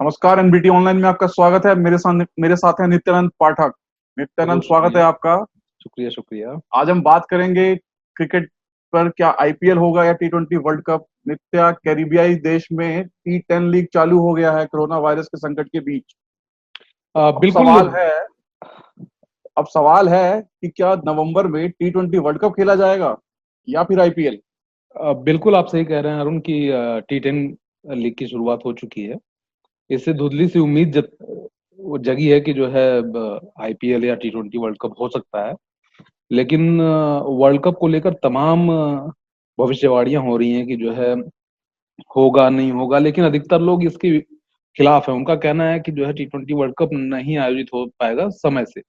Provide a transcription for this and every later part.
नमस्कार। NBT online में आपका स्वागत है। मेरे साथ है नित्यानंद पाठक। नित्यानंद, बहुत स्वागत है शुक्रिया, आपका। शुक्रिया, शुक्रिया। आज हम बात करेंगे क्रिकेट पर। क्या आईपीएल होगा या टी20 वर्ल्ड कप? नित्या, कैरिबियाई देश में टी10 लीग चालू हो गया है कोरोना वायरस के संकट के बीच। तो अब बिल्कुल। सवाल है अब सवाल है कि क्या नवंबर में टी20 वर्ल्ड कप खेला जाएगा या फिर आईपीएल? बिल्कुल आप सही कह रहे हैं अरुण की T10 लीग की शुरुआत हो चुकी है। इससे धुंधली सी उम्मीद वो जगी है कि जो है आईपीएल या T20 वर्ल्ड कप हो सकता है। लेकिन वर्ल्ड कप को लेकर तमाम भविष्यवाणियां हो रही हैं कि जो है होगा नहीं होगा, लेकिन अधिकतर लोग इसके खिलाफ है। उनका कहना है कि जो है T20 वर्ल्ड कप नहीं आयोजित हो पाएगा समय से।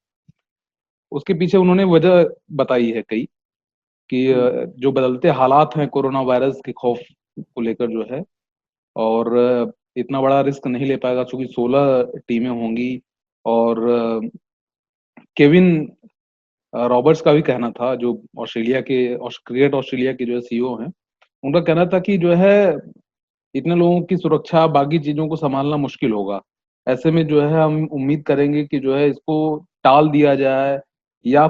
उसके पीछे उन्होंने वजह बताई है कई कि जो बदलते हालात हैं कोरोना वायरस के खौफ को लेकर जो है, और इतना बड़ा रिस्क नहीं ले पाएगा क्योंकि 16 टीमें होंगी। और केविन रॉबर्ट्स का भी कहना था, जो ऑस्ट्रेलिया के क्रिकेट ऑस्ट्रेलिया के जो है सीईओ हैं, उनका कहना था कि जो है इतने लोगों की सुरक्षा, बाकी चीजों को संभालना मुश्किल होगा। ऐसे में जो है हम उम्मीद करेंगे कि जो है इसको टाल दिया जाए या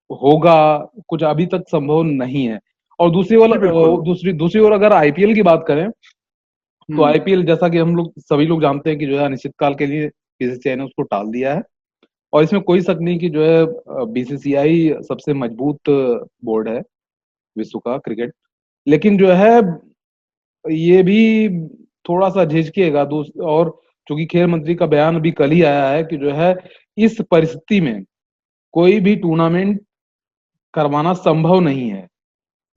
होगा, कुछ अभी तक संभव नहीं है। और जी बिल्कुल। दूसरी दूसरी ओर अगर आईपीएल की बात करें, तो हम्म। आईपीएल जैसा कि हम लोग सभी लोग जानते हैं कि जो है अनिश्चितकाल के लिए बीसीसीआई ने उसको टाल दिया है। और इसमें कोई शक नहीं कि जो है बीसीसीआई सबसे मजबूत बोर्ड है विश्व का क्रिकेट। लेकिन जो है ये भी थोड़ा सा झिझकेगा। और चूंकि खेल मंत्री का बयान अभी कल ही आया है कि जो है इस परिस्थिति में कोई भी टूर्नामेंट करवाना संभव नहीं है,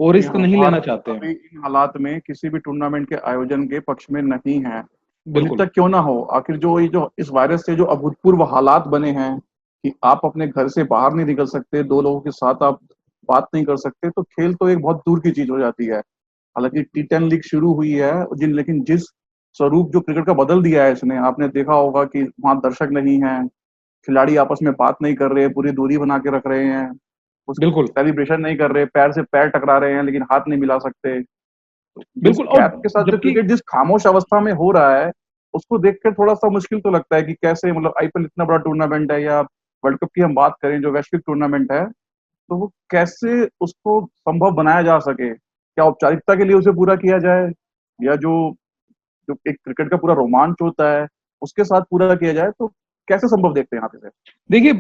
वो जी रिस्क हाँ, नहीं लेना भारत चाहते हैं। अभी इन हालात में किसी भी टूर्नामेंट के आयोजन के पक्ष में नहीं है। और बिल्कुल, नित्य, क्यों ना हो, आखिर जो इस वायरस से जो अभूतपूर्व हालात बने हैं कि आप अपने घर से बाहर नहीं निकल सकते, दो लोगों के साथ आप बात नहीं कर सकते, तो खेल तो एक बहुत दूर की चीज हो जाती है। हालांकि टी10 लीग शुरू हुई है, लेकिन जिस स्वरूप जो क्रिकेट का बदल दिया है इसने, आपने देखा होगा कि वहां दर्शक नहीं है, खिलाड़ी आपस में बात नहीं कर रहे, पूरी दूरी बना के रख रहे हैं, उस बिल्कुल, सेलिब्रेशन नहीं कर रहे, पैर से पैर टकरा रहे हैं लेकिन हाथ नहीं मिला सकते। तो जिस बिल्कुल। और गैप के साथ जो जबकि क्रिकेट जिस खामोश अवस्था में हो रहा है, उसको देखकर थोड़ा सा मुश्किल तो लगता है कि कैसे, मतलब आईपीएल इतना बड़ा टूर्नामेंट है, या वर्ल्ड कप की हम बात करें जो वैश्विक टूर्नामेंट है, तो वो कैसे उसको संभव बनाया जा सके। क्या औपचारिकता के लिए उसे पूरा किया जाए, या जो जो एक क्रिकेट का पूरा रोमांच होता है उसके साथ पूरा किया जाए, तो कैसे संभव देखते हैं आप इसे? देखिए,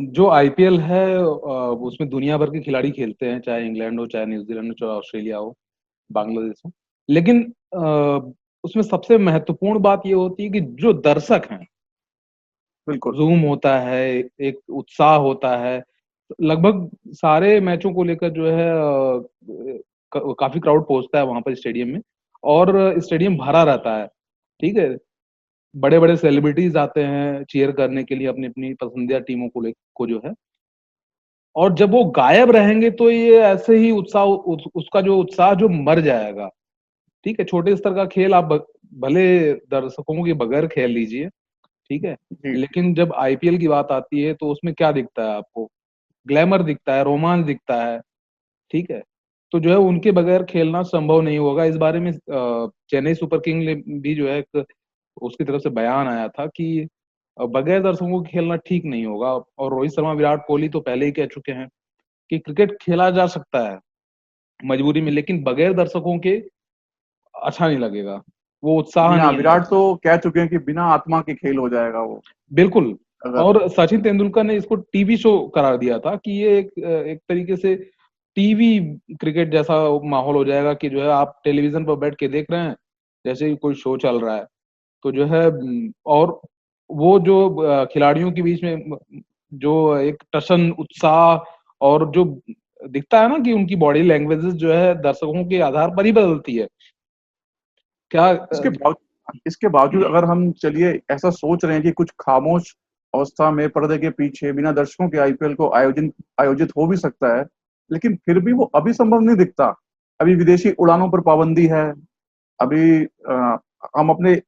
जो आईपीएल है उसमें दुनिया भर के खिलाड़ी खेलते हैं, चाहे इंग्लैंड हो, चाहे न्यूजीलैंड हो, चाहे ऑस्ट्रेलिया हो, बांग्लादेश हो। लेकिन उसमें सबसे महत्वपूर्ण बात ये होती है कि जो दर्शक हैं, बिल्कुल। जूम होता है, एक उत्साह होता है। लगभग सारे मैचों को लेकर जो है काफी क्राउड पहुंचता है वहां पर स्टेडियम में, और स्टेडियम भरा रहता है। ठीक है, बड़े बड़े सेलिब्रिटीज आते हैं चीयर करने के लिए अपनी अपनी पसंदीदा टीमों को जो है। और जब वो गायब रहेंगे तो ये ऐसे ही उसका जो उत्साह जो मर जाएगा। ठीक है, छोटे स्तर का खेल आप भले दर्शकों के बगैर खेल लीजिए, ठीक है। जी। लेकिन जब आईपीएल की बात आती है तो उसमें क्या दिखता है आपको? ग्लैमर दिखता है, रोमांच दिखता है। ठीक है, तो जो है उनके बगैर खेलना संभव नहीं होगा। इस बारे में चेन्नई सुपर किंग ने भी जो है एक उसकी तरफ से बयान आया था कि बगैर दर्शकों के खेलना ठीक नहीं होगा। और रोहित शर्मा, विराट कोहली तो पहले ही कह चुके हैं कि क्रिकेट खेला जा सकता है मजबूरी में, लेकिन बगैर दर्शकों के अच्छा नहीं लगेगा, वो जी उत्साह हाँ, नहीं आएगा। विराट तो कह चुके हैं कि बिना आत्मा के खेल हो जाएगा वो। बिल्कुल। अगर और सचिन तेंदुलकर ने इसको टीवी शो करार दिया था कि ये एक तरीके से टीवी क्रिकेट जैसा माहौल हो जाएगा कि जो है आप टेलीविजन पर बैठ के देख रहे हैं जैसे कि कोई शो चल रहा है। तो जो है और वो जो खिलाड़ियों के बीच में जो एक टशन उत्साह और जो दिखता है ना कि उनकी बॉडी लैंग्वेजेस जो है दर्शकों के आधार पर ही बदलती है। क्या इसके बावजूद अगर हम चलिए ऐसा सोच रहे हैं कि कुछ खामोश अवस्था में पर्दे के पीछे बिना दर्शकों के आईपीएल को आयोजन आयोजित हो भी सकता है, लेकिन फिर भी वो अभी संभव नहीं दिखता। अभी विदेशी उड़ानों पर पाबंदी है। अभी हम अपने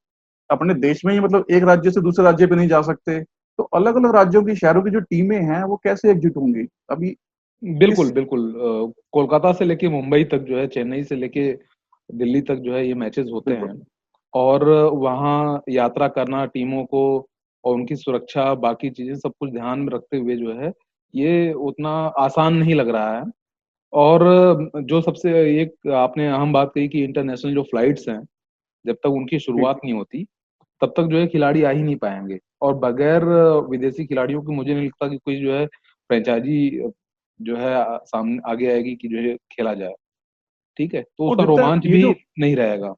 अपने देश में ही, मतलब एक राज्य से दूसरे राज्य पे नहीं जा सकते, तो अलग अलग राज्यों की, शहरों की जो टीमें हैं वो कैसे एकजुट होंगी अभी? बिल्कुल, इस बिल्कुल। कोलकाता से लेके मुंबई तक जो है, चेन्नई से लेके दिल्ली तक जो है ये मैचेस होते बिल्कुल। हैं। और वहाँ यात्रा करना टीमों को और उनकी सुरक्षा, बाकी चीजें सब कुछ ध्यान में रखते हुए जो है ये उतना आसान नहीं लग रहा है। और जो सबसे एक आपने अहम बात कही कि इंटरनेशनल जो फ्लाइट्स हैं, जब तक उनकी जी शुरुआत नहीं होती तब तक जो है खिलाड़ी आ ही नहीं पाएंगे। और बगैर विदेशी खिलाड़ियों के मुझे नहीं लगता कि कोई जो है फ्रेंचाइजी जो है सामने आगे आएगी कि जो है खेला जाए। ठीक है, तो और उसका नित्या रोमांच भी नहीं रहेगा।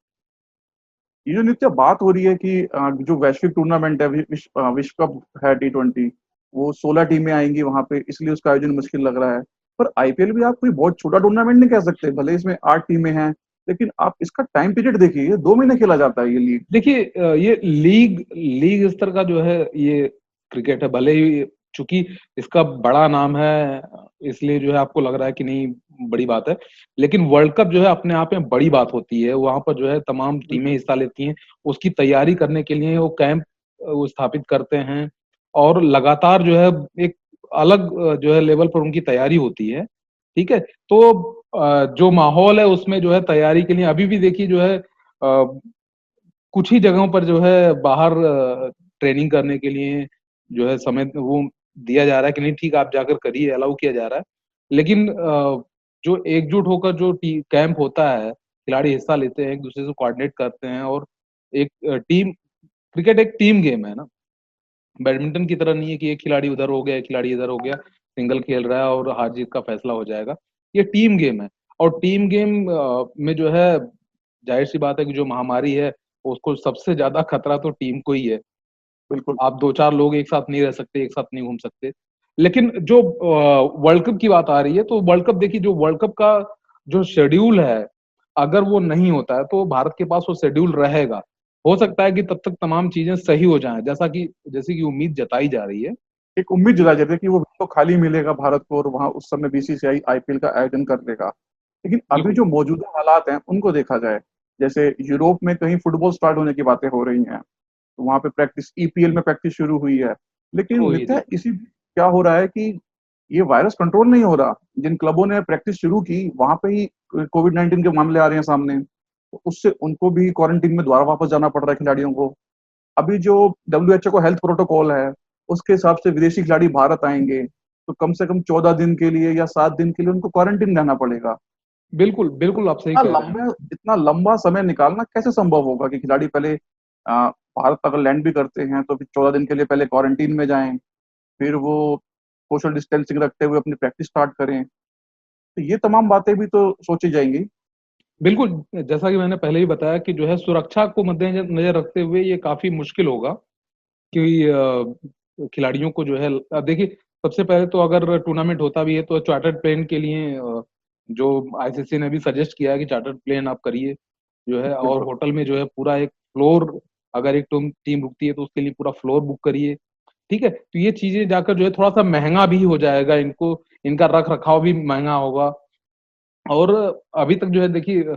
ये जो नित्या बात हो रही है कि जो वैश्विक टूर्नामेंट है, विश्व कप है T20, वो 16 टीमें आएंगी वहां पे, इसलिए उसका आयोजन मुश्किल लग रहा है। पर आईपीएल भी आप कोई बहुत छोटा टूर्नामेंट नहीं कह सकते, भले इसमें 8 टीमें हैं, लेकिन आप इसका टाइम पीरियड देखिए, ये 2 महीने खेला जाता है ये लीग। देखिए ये लीग लीग स्तर का जो है ये क्रिकेट है, भले ही चूंकि इसका बड़ा नाम है इसलिए जो है आपको लग रहा है कि नहीं बड़ी बात है, लेकिन वर्ल्ड कप जो है अपने आप में बड़ी बात होती है। वहां पर जो है तमाम टीमें बिल्कुल। हिस्सा लेती हैं, उसकी तैयारी करने के लिए वो कैंप वो स्थापित करते हैं और लगातार जो है एक अलग जो है लेवल पर उनकी तैयारी होती है। ठीक है, तो जो माहौल है उसमें जो है तैयारी के लिए अभी भी देखिए जो है कुछ ही जगहों पर जो है बाहर ट्रेनिंग करने के लिए जो है समय वो दिया जा रहा है कि नहीं ठीक आप जाकर करिए, अलाउ किया जा रहा है। लेकिन जो एकजुट होकर जो कैंप होता है, खिलाड़ी हिस्सा लेते हैं, एक दूसरे से कोऑर्डिनेट करते हैं और एक टीम क्रिकेट एक टीम गेम है ना। बैडमिंटन की तरह नहीं है कि एक खिलाड़ी उधर हो गया एक खिलाड़ी इधर हो गया, सिंगल खेल रहा है और हार जीत का फैसला हो जाएगा। ये टीम गेम है और टीम गेम में जो है जाहिर सी बात है कि जो महामारी है उसको सबसे ज्यादा खतरा तो टीम को ही है। बिल्कुल। आप दो चार लोग एक साथ नहीं रह सकते, एक साथ नहीं घूम सकते। लेकिन जो वर्ल्ड कप की बात आ रही है तो वर्ल्ड कप देखिए, जो वर्ल्ड कप का जो शेड्यूल है अगर वो नहीं होता है तो भारत के पास वो शेड्यूल रहेगा। हो सकता है कि तब तक तमाम चीजें सही हो जाएं, जैसे कि उम्मीद जताई जा रही है। एक उम्मीद जताई जाती है कि वो तो खाली मिलेगा भारत को, और वहां उस समय बीसीसीआई आईपीएल का आयोजन कर देगा। लेकिन अभी बिल्कुल। जो मौजूदा हालात हैं उनको देखा जाए, जैसे यूरोप में कहीं फुटबॉल स्टार्ट होने की बातें हो रही हैं, तो वहां पे प्रैक्टिस, ईपीएल में प्रैक्टिस शुरू हुई है। लेकिन हो ही नित्या रही। इसी क्या हो रहा है कि ये वायरस कंट्रोल नहीं हो रहा। जिन क्लबों ने प्रैक्टिस शुरू की वहां पे ही कोविड-19 के मामले आ रहे हैं सामने, तो उससे उनको भी क्वारंटीन में दोबारा वापस जाना पड़ रहा है खिलाड़ियों को। अभी जो डब्ल्यूएचओ का हेल्थ प्रोटोकॉल है, उसके हिसाब से विदेशी खिलाड़ी भारत आएंगे तो कम से कम 14 दिन के लिए या 7 दिन के लिए उनको क्वारंटीन रहना पड़ेगा। बिल्कुल तो बिल्कुल आप सही कह रहे हैं। इतना लंबा समय निकालना कैसे संभव होगा कि खिलाड़ी पहले भारत अगर लैंड भी करते हैं तो फिर 14 दिन के लिए पहले क्वारंटीन में जाएं, फिर वो सोशल डिस्टेंसिंग रखते हुए अपनी प्रैक्टिस स्टार्ट करें। तो ये तमाम बातें भी तो सोची जाएंगी। बिल्कुल, जैसा कि मैंने पहले ही बताया कि जो है सुरक्षा को मद्देनजर नजर रखते हुए ये काफी मुश्किल होगा कि खिलाड़ियों को जो है अब देखिए, सबसे पहले तो अगर टूर्नामेंट होता भी है तो चार्टर्ड प्लेन के लिए जो आईसीसी ने भी सजेस्ट किया है कि चार्टर्ड प्लेन आप करिए जो है, और बिल्कुल। होटल में जो है पूरा एक फ्लोर, अगर एक टीम रुकती है तो उसके लिए पूरा फ्लोर बुक करिए। ठीक है, तो ये चीजें जाकर जो है थोड़ा सा महंगा भी हो जाएगा इनको, इनका रख रखाव भी महंगा होगा। और अभी तक जो है देखिए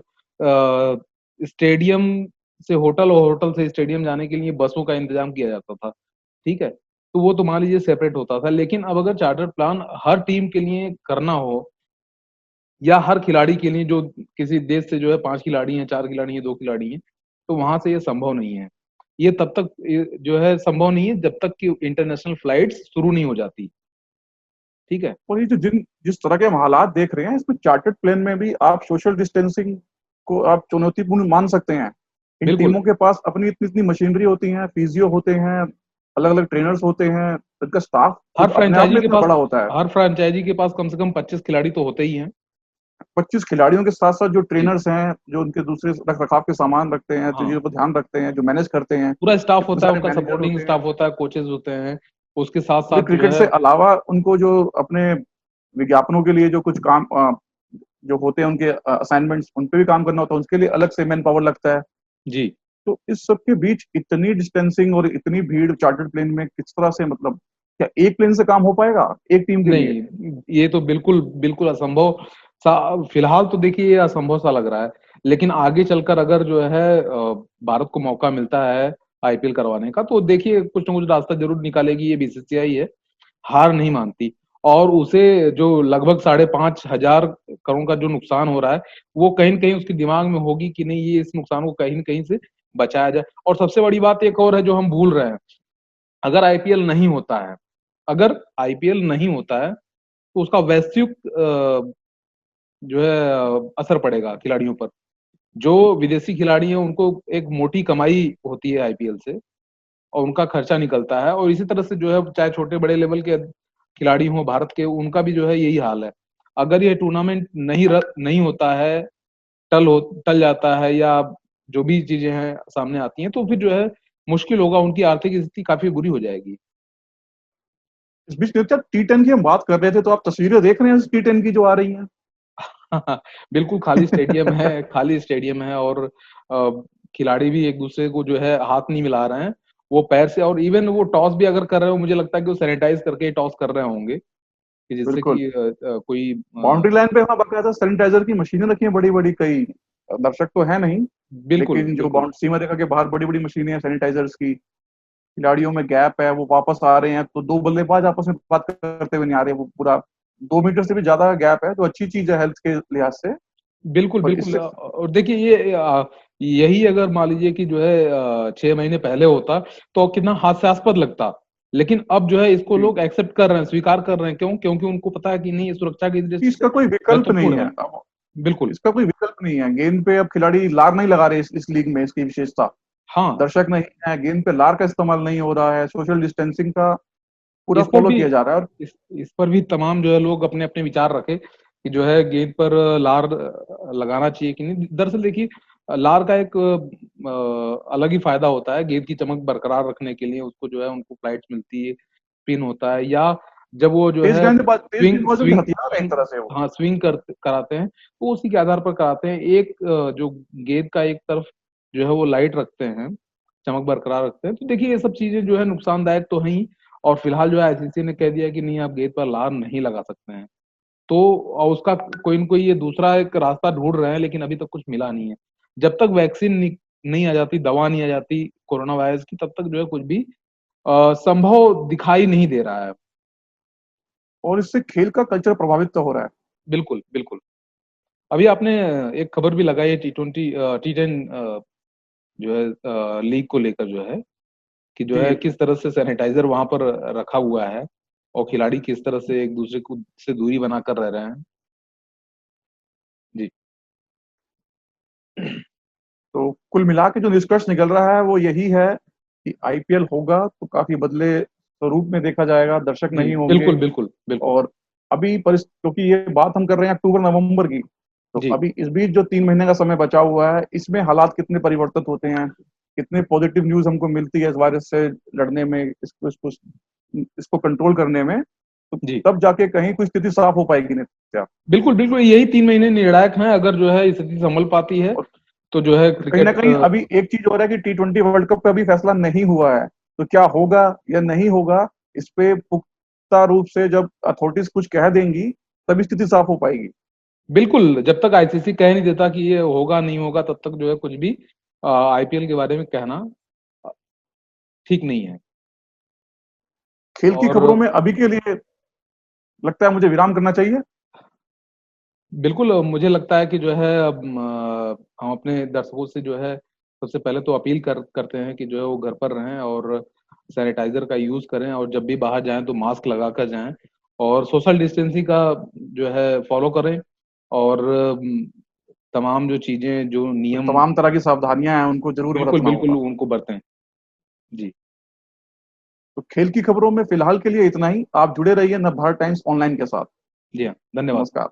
स्टेडियम से होटल और होटल से स्टेडियम जाने के लिए बसों का इंतजाम किया जाता था। ठीक है, तो वो तो मान लीजिए सेपरेट होता था, लेकिन अब अगर चार्टर प्लान हर टीम के लिए करना हो या हर खिलाड़ी के लिए, जो किसी देश से जो है 5 खिलाड़ी हैं, 4 खिलाड़ी हैं, 2 खिलाड़ी हैं, तो वहां से ये संभव नहीं है। ये तब तक जो है संभव नहीं है जब तक कि इंटरनेशनल फ्लाइट्स शुरू नहीं हो जाती। ठीक है। और ये जो जिस तरह के हम हालात देख रहे हैं, इसमें चार्टर्ड प्लेन में भी आप सोशल डिस्टेंसिंग को आप चुनौतीपूर्ण मान सकते हैं। इन बिल्कुल। टीमों के पास अपनी इतनी इतनी मशीनरी होती है, फिजियो होते हैं, अलग अलग ट्रेनर्स होते हैं, उनका स्टाफ हर खुद अपने आप फ्रेंचाइजी में के इतना पास बड़ा होता है। हर फ्रेंचाइजी के पास कम से कम 25 खिलाड़ी तो होते ही हैं। 25 खिलाड़ियों के साथ साथ जो जी। ट्रेनर्स हैं, जो उनके दूसरे रख रखाव के सामान रखते हैं, हाँ, चीजों को ध्यान रखते हैं, जो मैनेज करते हैं, पूरा स्टाफ इतने होता है, सारे उनका मैनेजर सपोर्टिंग होते हैं। स्टाफ होता है, कोचेज होते हैं, उसके साथ पूरे साथ जो क्रिकेट है। से अलावा उनको जो अपने विज्ञापनों के लिए जो कुछ काम जो होते हैं, उनके असाइनमेंट्स, उन पे भी काम करना होता है, उसके लिए अलग से मैन पावर लगता है। जी। तो इस सब के बीच इतनी डिस्टेंसिंग और इतनी भीड़ चार्टर्ड प्लेन में किस तरह से, मतलब क्या एक प्लेन से काम हो पाएगा एक टीम के लिए? नहीं, ये तो बिल्कुल बिल्कुल असंभव सा, फिलहाल तो देखिए ये असंभव सा लग रहा है। लेकिन आगे चलकर अगर जो है भारत को मौका मिलता है आईपीएल करवाने का तो देखिए कुछ ना कुछ रास्ता जरूर निकालेगी ये बीसीसीआई है, हार नहीं मानती। और उसे जो लगभग 5,500 करोड़ का जो नुकसान हो रहा है वो कहीं न कहीं उसके दिमाग में होगी कि नहीं, ये इस नुकसान को कहीं न कहीं से बचाया जाए। और सबसे बड़ी बात एक और है जो हम भूल रहे हैं, अगर आईपीएल नहीं होता है, अगर आईपीएल नहीं होता है तो उसका वैश्विक जो है असर पड़ेगा खिलाड़ियों पर। जो विदेशी खिलाड़ी हैं उनको एक मोटी कमाई होती है आईपीएल से और उनका खर्चा निकलता है, और इसी तरह से जो है चाहे छोटे बड़े लेवल के खिलाड़ी हों भारत के, उनका भी जो है यही हाल है। अगर ये टूर्नामेंट नहीं होता है, टल जाता है, या जो भी चीजें हैं सामने आती हैं, तो फिर जो है मुश्किल होगा, उनकी आर्थिक स्थिति काफी बुरी हो जाएगी। इस बीच जब T10 की हम बात कर रहे थे तो आप तस्वीरें देख रहे हैं T10 की जो आ रही हैं? बिल्कुल खाली स्टेडियम है, खाली स्टेडियम है, और खिलाड़ी भी एक दूसरे को जो है हाथ नहीं मिला रहे हैं, वो पैर से, और इवन वो टॉस भी अगर कर रहे हो, मुझे लगता है कि वो सैनिटाइज करके टॉस कर रहे होंगे, कि जिससे बिल्कुल। कि कोई बाउंड्री लाइन पे वहां बकायदा सैनिटाइजर की मशीनें रखी हैं बड़ी बड़ी, कई दर्शक तो है नहीं, बिल्कुल लेकिन जो बिल्कुल सीमा रेखा के बाहर बड़ी बड़ी मशीनें हैं सैनिटाइजर्स की। खिलाड़ियों में गैप है, वो वापस आ रहे हैं तो दो बल्लेबाज आपस में बात करते हुए नहीं आ रहे, वो पूरा 2 मीटर से भी ज्यादा गैप है, तो अच्छी चीज है हेल्थ के लिहाज से। बिल्कुल पर बिल्कुल। इससे और देखिए ये यही अगर मान लीजिए कि जो है 6 महीने पहले होता तो कितना हास्यास्पद लगता, लेकिन अब जो है इसको जी, लोग एक्सेप्ट कर रहे हैं, स्वीकार कर रहे हैं। क्यों? क्योंकि उनको पता है कि नहीं, ये सुरक्षा की दृष्टि से इसका कोई विकल्प नहीं महत्वपूर्ण है है। अब। बिल्कुल। इसका कोई विकल्प नहीं है, गेंद पे अब खिलाड़ी लार नहीं लगा रहे इस लीग में, इसकी विशेषता। हाँ, दर्शक नहीं है, गेंद पे लार का इस्तेमाल नहीं हो रहा है, सोशल डिस्टेंसिंग का पूरा इस पर फॉलो भी किया जा रहा है। और इस पर भी तमाम जो है लोग अपने अपने विचार रखे कि जो है गेंद पर लार लगाना चाहिए कि नहीं। दरअसल देखिए, लार का एक अलग ही फायदा होता है, गेंद की चमक बरकरार रखने के लिए उसको जो है उनको फ्लाइट्स मिलती है, स्पिन होता है, या जब वो जो है तेज गेंदबाजों के स्विंग हथियार है एक स्विंग तरह से वो। हाँ स्विंग कराते हैं, तो उसी के आधार पर कराते हैं। एक जो गेंद का एक तरफ जो है वो लाइट रखते हैं, चमक बरकरार रखते हैं। तो देखिए ये सब चीजें जो है नुकसानदायक तो है ही, और फिलहाल जो है आईसीसी ने कह दिया कि नहीं, आप गेंद पर लार नहीं लगा सकते हैं। तो और उसका कोई न कोई ये दूसरा एक रास्ता ढूंढ रहे हैं, लेकिन अभी तक कुछ मिला नहीं है। जब तक वैक्सीन नहीं आ जाती, दवा नहीं आ जाती कोरोना वायरस की, तब तक जो है कुछ भी संभव दिखाई नहीं दे रहा है। और इससे खेल का कल्चर प्रभावित तो हो रहा है। बिल्कुल बिल्कुल। अभी आपने एक खबर भी लगाई है T20 T10 जो है लीग को लेकर, जो है कि जो है जी। किस तरह से सैनिटाइजर वहां पर रखा हुआ है, और खिलाड़ी किस तरह से एक दूसरे को से दूरी बनाकर रह रहे हैं। जी। तो कुल मिला के जो निष्कर्ष निकल रहा है वो यही है कि आईपीएल होगा तो काफी बदले स्वरूप में देखा जाएगा, दर्शक जी नहीं होंगे। बिल्कुल बिल्कुल बिल्कुल। और अभी क्योंकि ये बात हम कर रहे हैं अक्टूबर नवंबर की, तो जी अभी इस बीच जो 3 महीने का समय बचा हुआ है, इसमें हालात कितने परिवर्तित होते हैं, कितने पॉजिटिव न्यूज हमको मिलती है इस वायरस से लड़ने में, इसको कंट्रोल करने में, तो जी तब जाके कहीं कोई स्थिति साफ हो पाएगी नित्या। बिल्कुल बिल्कुल। यही 3 महीने निर्णायक हैं, अगर जो है स्थिति संभल पाती है और तो जो है कहीं ना क्रिकेट कहीं अभी एक चीज और है कि T20 वर्ल्ड कप का भी फैसला नहीं हुआ है, तो क्या होगा या नहीं होगा, इस पे पुख्ता रूप से जब अथॉरिटीज कुछ कह देंगी तभी स्थिति साफ हो पाएगी। बिल्कुल, जब तक आईसीसी कह नहीं देता कि ये होगा नहीं होगा, तब तक जो है कुछ भी आईपीएल के बारे में कहना अ, ठीक नहीं है। खेल की और खबरों में अभी के लिए लगता है मुझे विराम करना चाहिए। बिल्कुल मुझे लगता है कि जो है अब हम अपने दर्शकों से जो है सबसे पहले तो अपील करते हैं कि जो है वो घर पर रहें, और सैनिटाइजर का यूज करें, और जब भी बाहर जाएं तो मास्क लगा कर जाएं, और सोशल डिस्टेंसिंग का जो है फॉलो करें, और तमाम जो चीजें, जो जो नियम, तमाम तरह की सावधानियां हैं उनको जरूर बिल्कुल बरतना बिल्कुल होगा। उनको बरतें। जी। तो खेल की खबरों में फिलहाल के लिए इतना ही। आप जुड़े रहिए नवभारत टाइम्स ऑनलाइन के साथ। जी हाँ, धन्यवाद। नमस्कार।